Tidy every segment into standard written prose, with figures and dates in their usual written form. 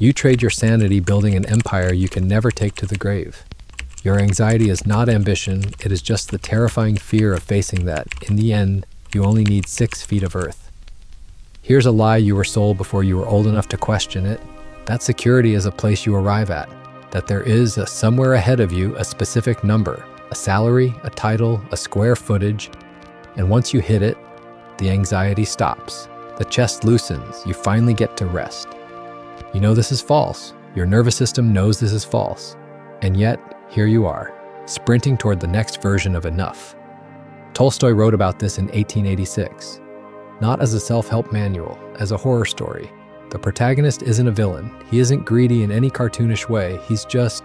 You trade your sanity building an empire you can never take to the grave. Your anxiety is not ambition, it is just the terrifying fear of facing that, in the end, you only need 6 feet of earth. Here's a lie you were sold before you were old enough to question it. That security is a place you arrive at, that there is somewhere ahead of you a specific number, a salary, a title, a square footage, and once you hit it, the anxiety stops. The chest loosens, you finally get to rest. You know this is false. Your nervous system knows this is false. And yet, here you are, sprinting toward the next version of enough. Tolstoy wrote about this in 1886. Not as a self-help manual, as a horror story. The protagonist isn't a villain. He isn't greedy in any cartoonish way. He's just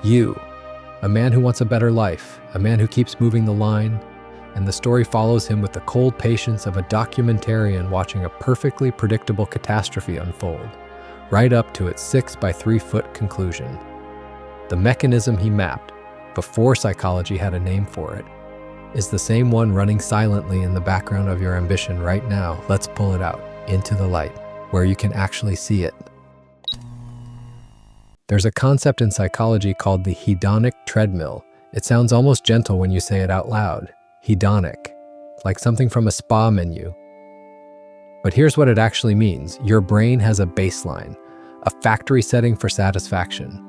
you. A man who wants a better life, a man who keeps moving the line, and the story follows him with the cold patience of a documentarian watching a perfectly predictable catastrophe unfold, right up to its 6 by 3 foot conclusion. The mechanism he mapped, before psychology had a name for it, is the same one running silently in the background of your ambition right now. Let's pull it out into the light, where you can actually see it. There's a concept in psychology called the hedonic treadmill. It sounds almost gentle when you say it out loud. Hedonic, like something from a spa menu. But here's what it actually means. Your brain has a baseline, a factory setting for satisfaction.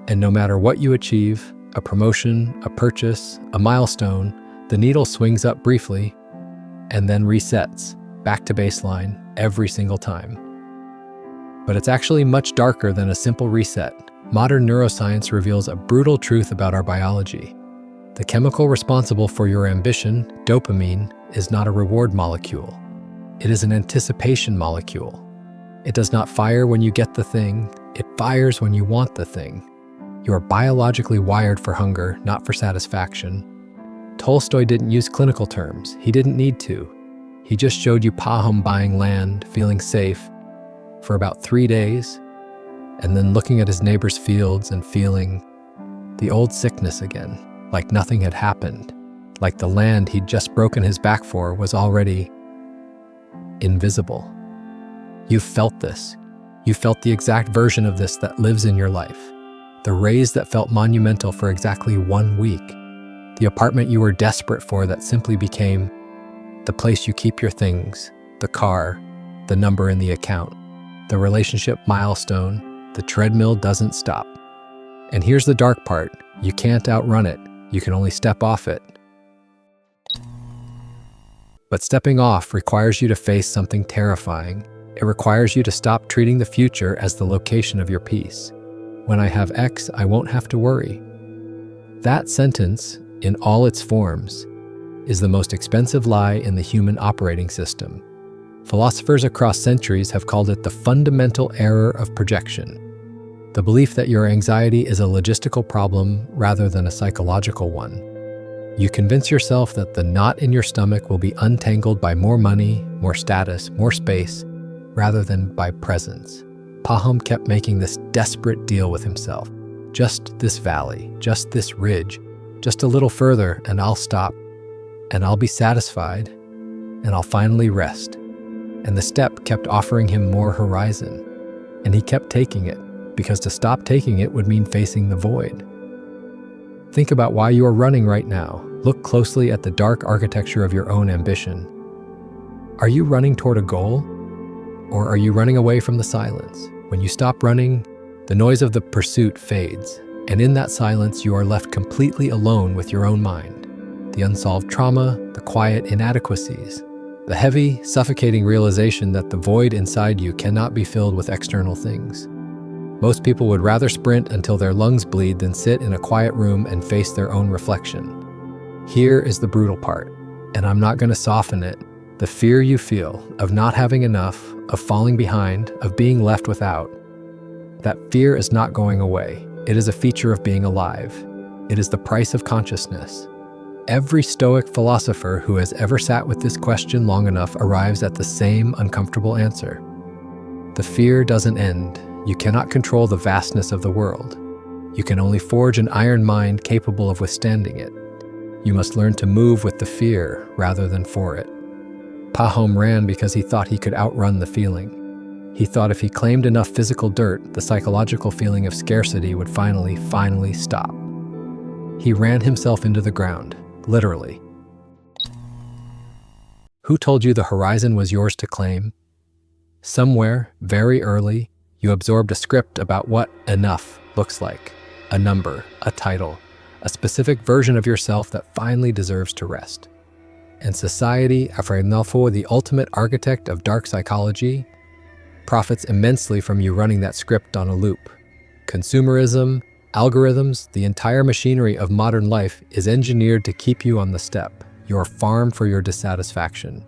And no matter what you achieve, a promotion, a purchase, a milestone, the needle swings up briefly and then resets back to baseline every single time. But it's actually much darker than a simple reset. Modern neuroscience reveals a brutal truth about our biology. The chemical responsible for your ambition, dopamine, is not a reward molecule. It is an anticipation molecule. It does not fire when you get the thing, it fires when you want the thing. You are biologically wired for hunger, not for satisfaction. Tolstoy didn't use clinical terms. He didn't need to. He just showed you Pahom buying land, feeling safe, for about 3 days, and then looking at his neighbor's fields and feeling the old sickness again, like nothing had happened, like the land he'd just broken his back for was already invisible. You've felt this. You felt the exact version of this that lives in your life. The raise that felt monumental for exactly 1 week. The apartment you were desperate for that simply became the place you keep your things, the car, the number in the account, the relationship milestone. The treadmill doesn't stop. And here's the dark part. You can't outrun it. You can only step off it. But stepping off requires you to face something terrifying. It requires you to stop treating the future as the location of your peace. When I have X, I won't have to worry. That sentence, in all its forms, is the most expensive lie in the human operating system. Philosophers across centuries have called it the fundamental error of projection. The belief that your anxiety is a logistical problem rather than a psychological one. You convince yourself that the knot in your stomach will be untangled by more money, more status, more space, rather than by presence. Pahom kept making this desperate deal with himself. Just this valley, just this ridge, just a little further and I'll stop, and I'll be satisfied, and I'll finally rest. And the step kept offering him more horizon, and he kept taking it, because to stop taking it would mean facing the void. Think about why you are running right now. Look closely at the dark architecture of your own ambition. Are you running toward a goal? Or are you running away from the silence? When you stop running, the noise of the pursuit fades, and in that silence you are left completely alone with your own mind. The unsolved trauma, the quiet inadequacies, the heavy, suffocating realization that the void inside you cannot be filled with external things. Most people would rather sprint until their lungs bleed than sit in a quiet room and face their own reflection. Here is the brutal part, and I'm not going to soften it. The fear you feel of not having enough, of falling behind, of being left without. That fear is not going away. It is a feature of being alive. It is the price of consciousness. Every Stoic philosopher who has ever sat with this question long enough arrives at the same uncomfortable answer. The fear doesn't end. You cannot control the vastness of the world. You can only forge an iron mind capable of withstanding it. You must learn to move with the fear rather than for it. Pahom ran because he thought he could outrun the feeling. He thought if he claimed enough physical dirt, the psychological feeling of scarcity would finally stop. He ran himself into the ground, literally. Who told you the horizon was yours to claim? Somewhere, very early, you absorbed a script about what enough looks like. A number, a title, a specific version of yourself that finally deserves to rest. And society, the ultimate architect of dark psychology, profits immensely from you running that script on a loop. Consumerism, algorithms, the entire machinery of modern life is engineered to keep you on the step, your farm for your dissatisfaction.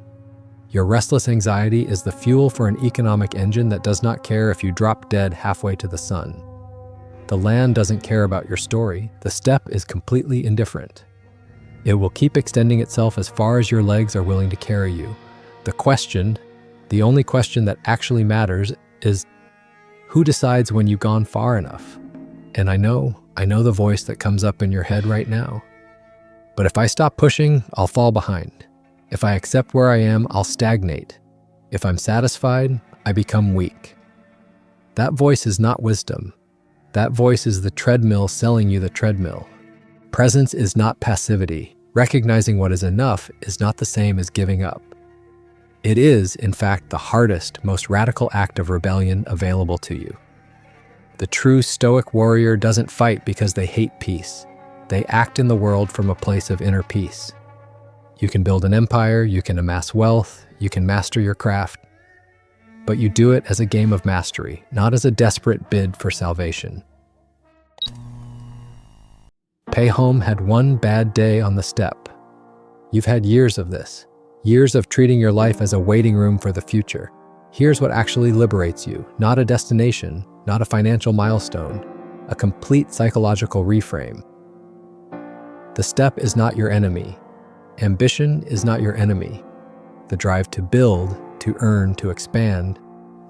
Your restless anxiety is the fuel for an economic engine that does not care if you drop dead halfway to the sun. The land doesn't care about your story. The step is completely indifferent. It will keep extending itself as far as your legs are willing to carry you. The only question that actually matters is, who decides when you've gone far enough? And I know the voice that comes up in your head right now. But if I stop pushing, I'll fall behind. If I accept where I am, I'll stagnate. If I'm satisfied, I become weak. That voice is not wisdom. That voice is the treadmill selling you the treadmill. Presence is not passivity. Recognizing what is enough is not the same as giving up. It is, in fact, the hardest, most radical act of rebellion available to you. The true Stoic warrior doesn't fight because they hate peace. They act in the world from a place of inner peace. You can build an empire, you can amass wealth, you can master your craft, but you do it as a game of mastery, not as a desperate bid for salvation. Pahom had one bad day on the step. You've had years of this. Years of treating your life as a waiting room for the future. Here's what actually liberates you, not a destination, not a financial milestone, a complete psychological reframe. The step is not your enemy. Ambition is not your enemy. The drive to build, to earn, to expand,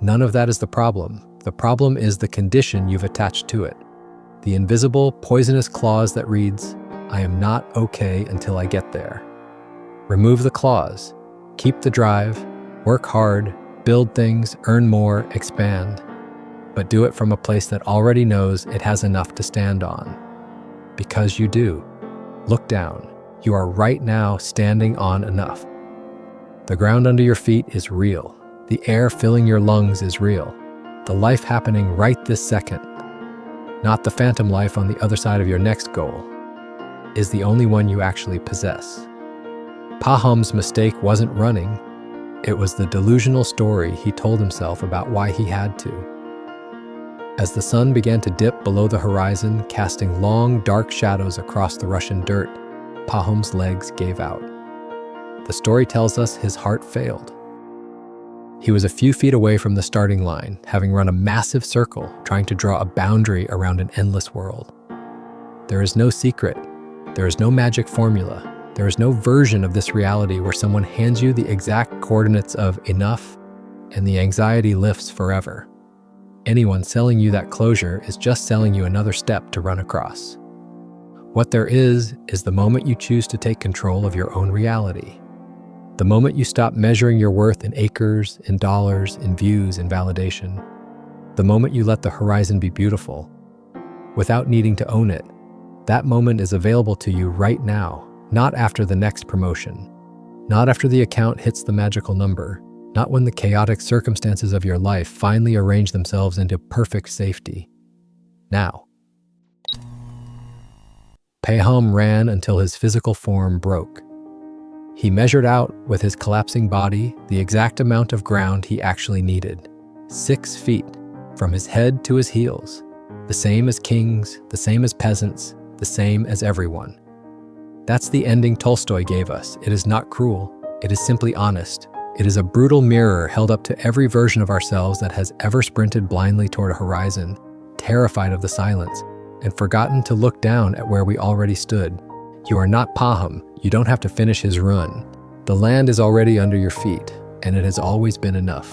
none of that is the problem. The problem is the condition you've attached to it. The invisible, poisonous clause that reads, "I am not okay until I get there." Remove the clause. Keep the drive, work hard, build things, earn more, expand, but do it from a place that already knows it has enough to stand on. Because you do. Look down. You are right now standing on enough. The ground under your feet is real. The air filling your lungs is real. The life happening right this second, not the phantom life on the other side of your next goal, is the only one you actually possess. Pahom's mistake wasn't running. It was the delusional story he told himself about why he had to. As the sun began to dip below the horizon, casting long, dark shadows across the Russian dirt, Pahom's legs gave out. The story tells us his heart failed. He was a few feet away from the starting line, having run a massive circle, trying to draw a boundary around an endless world. There is no secret. There is no magic formula. There is no version of this reality where someone hands you the exact coordinates of enough and the anxiety lifts forever. Anyone selling you that closure is just selling you another step to run across. What there is the moment you choose to take control of your own reality. The moment you stop measuring your worth in acres, in dollars, in views, in validation. The moment you let the horizon be beautiful, without needing to own it. That moment is available to you right now, not after the next promotion, not after the account hits the magical number, not when the chaotic circumstances of your life finally arrange themselves into perfect safety. Now. Pahom ran until his physical form broke. He measured out with his collapsing body the exact amount of ground he actually needed. 6 feet, from his head to his heels. The same as kings, the same as peasants, the same as everyone. That's the ending Tolstoy gave us. It is not cruel. It is simply honest. It is a brutal mirror held up to every version of ourselves that has ever sprinted blindly toward a horizon, terrified of the silence, and forgotten to look down at where we already stood. You are not Pahom. You don't have to finish his run. The land is already under your feet, and it has always been enough.